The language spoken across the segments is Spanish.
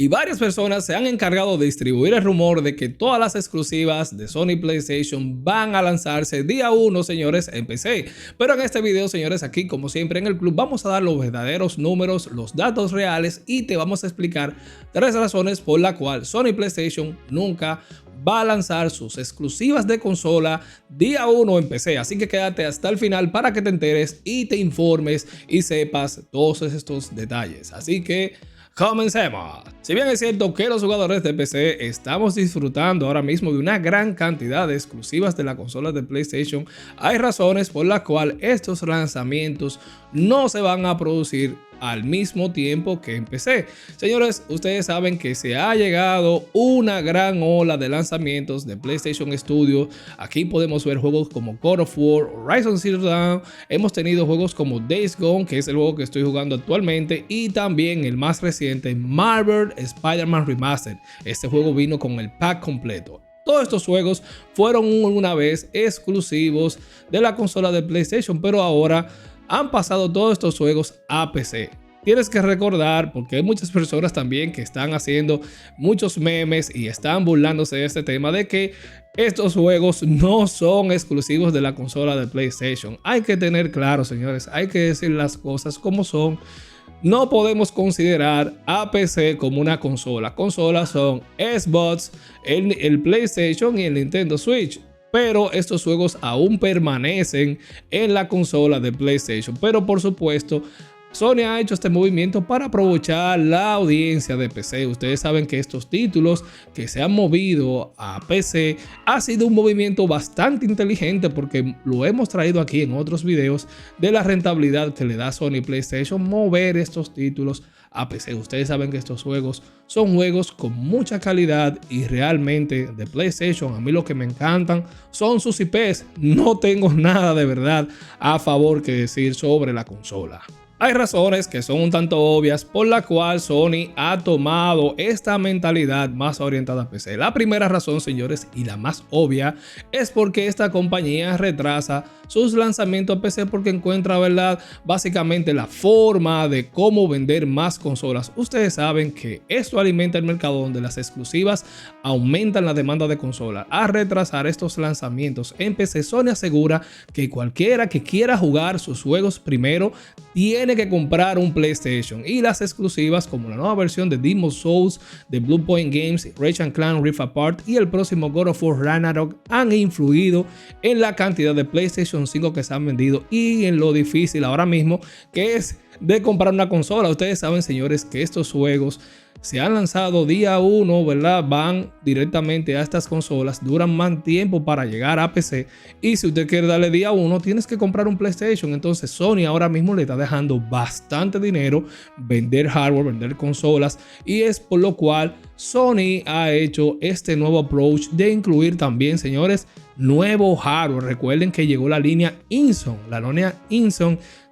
Y varias personas se han encargado de distribuir el rumor de que todas las exclusivas de Sony PlayStation van a lanzarse día 1, señores, en PC. Pero en este video, señores, aquí como siempre en el club vamos a dar los verdaderos números, los datos reales y te vamos a explicar 3 razones por la cual Sony PlayStation nunca va a lanzar sus exclusivas de consola día 1 en PC. Así que quédate hasta el final para que te enteres y te informes y sepas todos estos detalles. Así que comencemos. Si bien es cierto que los jugadores de PC estamos disfrutando ahora mismo de una gran cantidad de exclusivas de la consola de PlayStation, hay razones por las cuales estos lanzamientos no se van a producir al mismo tiempo que en PC. Señores, ustedes saben que se ha llegado una gran ola de lanzamientos de PlayStation Studios. Aquí podemos ver juegos como God of War, Horizon Zero Dawn. Hemos tenido juegos como Days Gone, que es el juego que estoy jugando actualmente, y también el más reciente, Marvel Spider-Man Remastered. Este juego vino con el pack completo. Todos estos juegos fueron una vez exclusivos de la consola de PlayStation, pero ahora han pasado todos estos juegos a PC. Tienes que recordar, porque hay muchas personas también que están haciendo muchos memes y están burlándose de este tema, de que estos juegos no son exclusivos de la consola de PlayStation. Hay que tener claro, señores, hay que decir las cosas como son. No podemos considerar a PC como una consola. Consolas son Xbox, el PlayStation y el Nintendo Switch. Pero estos juegos aún permanecen en la consola de PlayStation. Pero por supuesto, Sony ha hecho este movimiento para aprovechar la audiencia de PC. Ustedes saben que estos títulos que se han movido a PC ha sido un movimiento bastante inteligente, porque lo hemos traído aquí en otros videos de la rentabilidad que le da Sony PlayStation mover estos títulos a PC. Ustedes saben que estos juegos son juegos con mucha calidad y realmente de PlayStation a mí lo que me encantan son sus IPs. No tengo nada de verdad a favor que decir sobre la consola. Hay razones que son un tanto obvias por la cual Sony ha tomado esta mentalidad más orientada a PC. La primera razón, señores, y la más obvia, es porque esta compañía retrasa sus lanzamientos a PC porque encuentra, ¿verdad?, básicamente la forma de cómo vender más consolas. Ustedes saben que esto alimenta el mercado donde las exclusivas aumentan la demanda de consolas. A retrasar estos lanzamientos en PC, Sony asegura que cualquiera que quiera jugar sus juegos primero tiene que comprar un PlayStation, y las exclusivas como la nueva versión de Demon's Souls de Bluepoint Games, Ratchet & Clank Rift Apart y el próximo God of War Ragnarok han influido en la cantidad de PlayStation 5 que se han vendido y en lo difícil ahora mismo que es de comprar una consola. Ustedes saben, señores, que estos juegos se han lanzado día 1, ¿verdad? Van directamente a estas consolas, duran más tiempo para llegar a PC, y si usted quiere darle día 1 tienes que comprar un PlayStation. Entonces Sony ahora mismo le está dejando bastante dinero vender hardware, vender consolas, y es por lo cual Sony ha hecho este nuevo approach de incluir también, señores, nuevo hardware. Recuerden que llegó la línea INSON,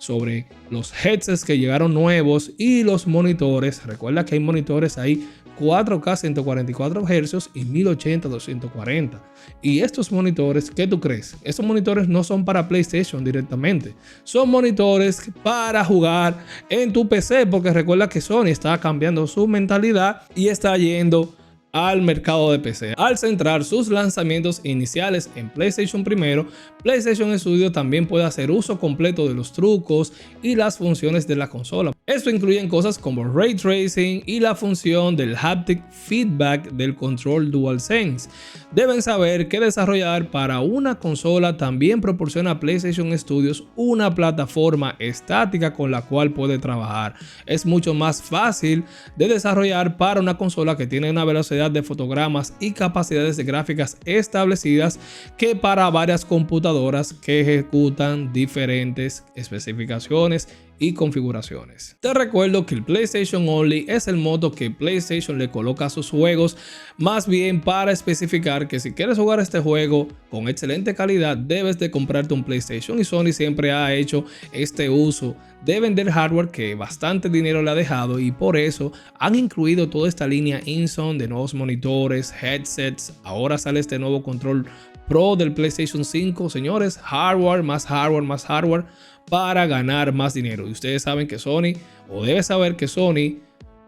sobre los headsets que llegaron nuevos y los monitores. Recuerda que hay monitores ahí 4K 144 Hz y 1080 240. Y estos monitores, ¿qué tú crees? Estos monitores no son para PlayStation directamente, son monitores para jugar en tu PC, porque recuerda que Sony está cambiando su mentalidad y está yendo al mercado de PC. Al centrar sus lanzamientos iniciales en PlayStation primero, PlayStation Studios también puede hacer uso completo de los trucos y las funciones de la consola. Esto incluye cosas como Ray Tracing y la función del Haptic Feedback del control DualSense. Deben saber que desarrollar para una consola también proporciona a PlayStation Studios una plataforma estática con la cual puede trabajar. Es mucho más fácil de desarrollar para una consola que tiene una velocidad de fotogramas y capacidades de gráficas establecidas que para varias computadoras que ejecutan diferentes especificaciones y configuraciones. Te recuerdo que el PlayStation Only es el modo que PlayStation le coloca a sus juegos, más bien para especificar que si quieres jugar este juego con excelente calidad debes de comprarte un PlayStation, y Sony siempre ha hecho este uso de vender hardware que bastante dinero le ha dejado, y por eso han incluido toda esta línea INSON de nuevos monitores, headsets. Ahora sale este nuevo control Pro del PlayStation 5, señores, hardware, más hardware para ganar más dinero. Y ustedes saben que Sony, o debe saber que Sony,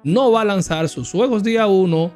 no va a lanzar sus juegos día 1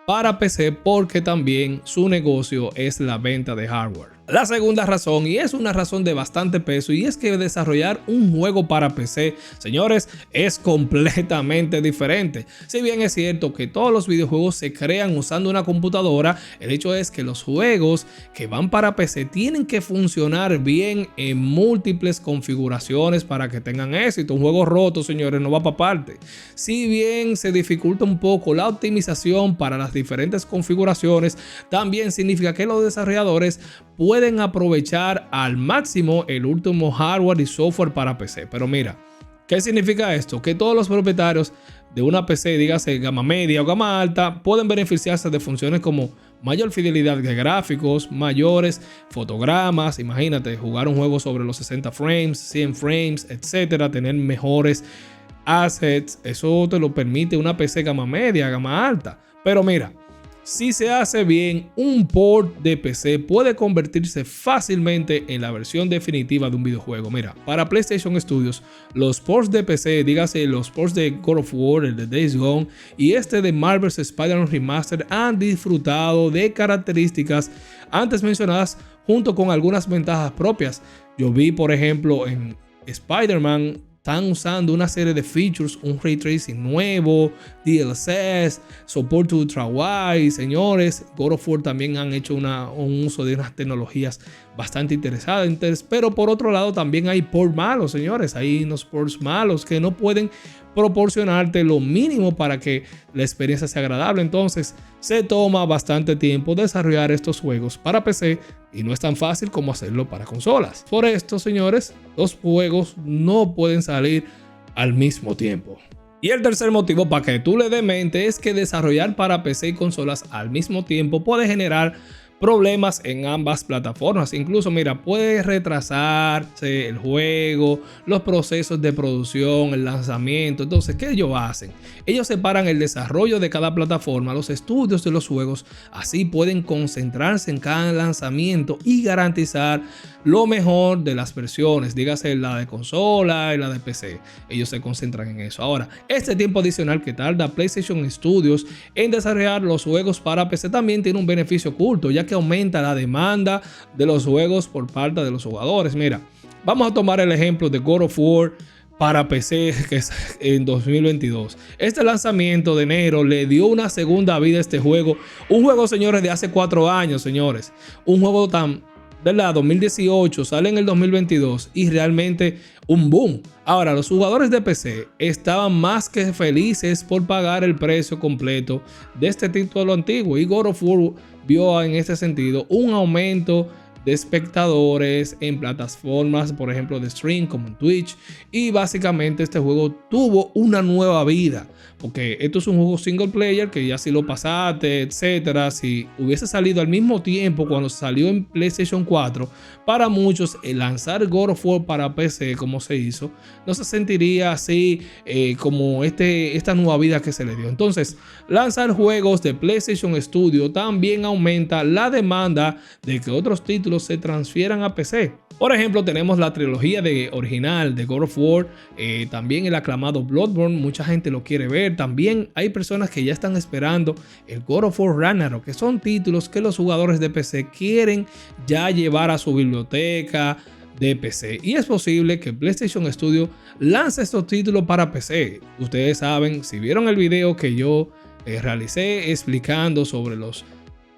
para PC porque también su negocio es la venta de hardware. La segunda razón, y es una razón de bastante peso, y es que desarrollar un juego para PC, señores, es completamente diferente. Si bien es cierto que todos los videojuegos se crean usando una computadora, el hecho es que los juegos que van para PC tienen que funcionar bien en múltiples configuraciones para que tengan éxito. Un juego roto, señores, no va para parte. Si bien se dificulta un poco la optimización para las diferentes configuraciones, también significa que los desarrolladores pueden aprovechar al máximo el último hardware y software para PC. Pero mira, ¿qué significa esto? Que todos los propietarios de una PC, dígase gama media o gama alta, pueden beneficiarse de funciones como mayor fidelidad de gráficos, mayores fotogramas, imagínate jugar un juego sobre los 60 frames, 100 frames, etcétera, tener mejores assets, eso te lo permite una PC gama media, gama alta. Pero mira, si se hace bien, un port de PC puede convertirse fácilmente en la versión definitiva de un videojuego. Mira, para PlayStation Studios, los ports de PC, dígase los ports de God of War, el de Days Gone y este de Marvel's Spider-Man Remastered, han disfrutado de características antes mencionadas junto con algunas ventajas propias. Yo vi, por ejemplo, en Spider-Man están usando una serie de features, un ray tracing nuevo, DLSS, soporte ultra wide, señores. God of War también han hecho un uso de unas tecnologías bastante interesantes, pero por otro lado también hay ports malos, señores. Hay unos ports malos que no pueden proporcionarte lo mínimo para que la experiencia sea agradable. Entonces se toma bastante tiempo desarrollar estos juegos para PC y no es tan fácil como hacerlo para consolas. Por esto, señores, los juegos no pueden salir al mismo tiempo. Y el tercer motivo para que tú le des mente es que desarrollar para PC y consolas al mismo tiempo puede generar problemas en ambas plataformas. Incluso, mira, puede retrasarse el juego, los procesos de producción, el lanzamiento. Entonces, ¿qué ellos hacen? Ellos separan el desarrollo de cada plataforma, los estudios de los juegos, así pueden concentrarse en cada lanzamiento y garantizar lo mejor de las versiones, dígase la de consola y la de PC. Ellos se concentran en eso. Ahora, este tiempo adicional que tarda PlayStation Studios en desarrollar los juegos para PC también tiene un beneficio oculto, ya que aumenta la demanda de los juegos por parte de los jugadores. Mira, vamos a tomar el ejemplo de God of War para PC, que es en 2022. Este lanzamiento de enero le dio una segunda vida a este juego. Un juego, señores, de hace 4 años, señores. Un juego tan, ¿verdad? 2018, sale en el 2022 y realmente un boom. Ahora, los jugadores de PC estaban más que felices por pagar el precio completo de este título antiguo, y God of War vio en este sentido un aumento de espectadores en plataformas, por ejemplo, de stream como en Twitch, y básicamente este juego tuvo una nueva vida, porque esto es un juego single player que ya si lo pasaste, etcétera, si hubiese salido al mismo tiempo cuando salió en PlayStation 4, para muchos el lanzar God of War para PC como se hizo, no se sentiría así como esta nueva vida que se le dio. Entonces, lanzar juegos de PlayStation Studio también aumenta la demanda de que otros títulos se transfieran a PC. Por ejemplo, tenemos la trilogía original de God of War, también el aclamado Bloodborne, mucha gente lo quiere ver. También hay personas que ya están esperando el God of War Ragnarok, que son títulos que los jugadores de PC quieren ya llevar a su biblioteca de PC. Y es posible que PlayStation Studio lance estos títulos para PC. Ustedes saben, si vieron el video que yo realicé explicando sobre los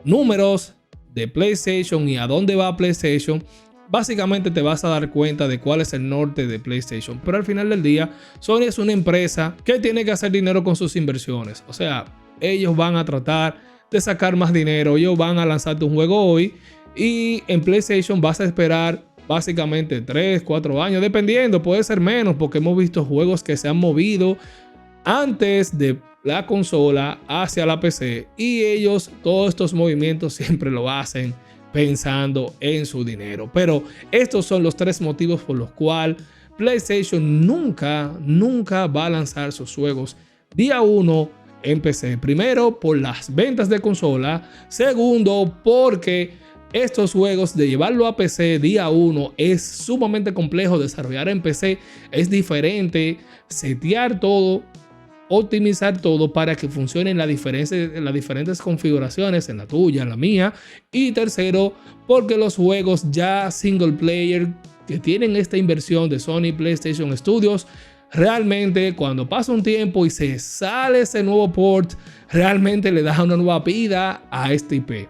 números de PlayStation y a dónde va PlayStation, básicamente te vas a dar cuenta de cuál es el norte de PlayStation. Pero al final del día, Sony es una empresa que tiene que hacer dinero con sus inversiones. O sea, ellos van a tratar de sacar más dinero. Ellos van a lanzarte un juego hoy y en PlayStation vas a esperar básicamente 3, 4 años, dependiendo, puede ser menos, porque hemos visto juegos que se han movido antes de la consola hacia la PC, y ellos todos estos movimientos siempre lo hacen pensando en su dinero. Pero estos son los 3 motivos por los cuales PlayStation nunca va a lanzar sus juegos día 1 en PC. Primero, por las ventas de consola. Segundo, porque estos juegos de llevarlo a PC día 1 es sumamente complejo. Desarrollar en PC es diferente, setear todo optimizar todo para que funcione en las diferentes configuraciones, en la tuya, en la mía. Y tercero, porque los juegos ya single player que tienen esta inversión de Sony PlayStation Studios, realmente cuando pasa un tiempo y se sale ese nuevo port, realmente le da una nueva vida a este IP.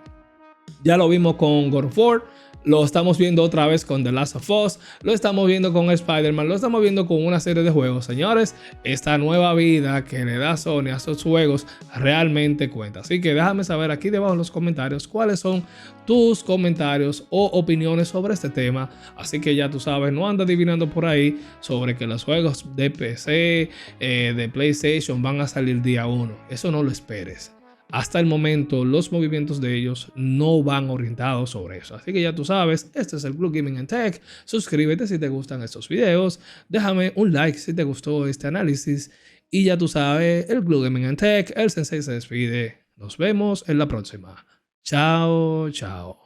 Ya lo vimos con God of War, lo estamos viendo otra vez con The Last of Us, lo estamos viendo con Spider-Man, lo estamos viendo con una serie de juegos. Señores, esta nueva vida que le da Sony a estos juegos realmente cuenta. Así que déjame saber aquí debajo en los comentarios cuáles son tus comentarios o opiniones sobre este tema. Así que ya tú sabes, no anda adivinando por ahí sobre que los juegos de PC, de PlayStation van a salir día 1. Eso no lo esperes. Hasta el momento, los movimientos de ellos no van orientados sobre eso. Así que ya tú sabes, este es el Club Gaming and Tech. Suscríbete si te gustan estos videos. Déjame un like si te gustó este análisis. Y ya tú sabes, el Club Gaming and Tech, el Sensei se despide. Nos vemos en la próxima. Chao, chao.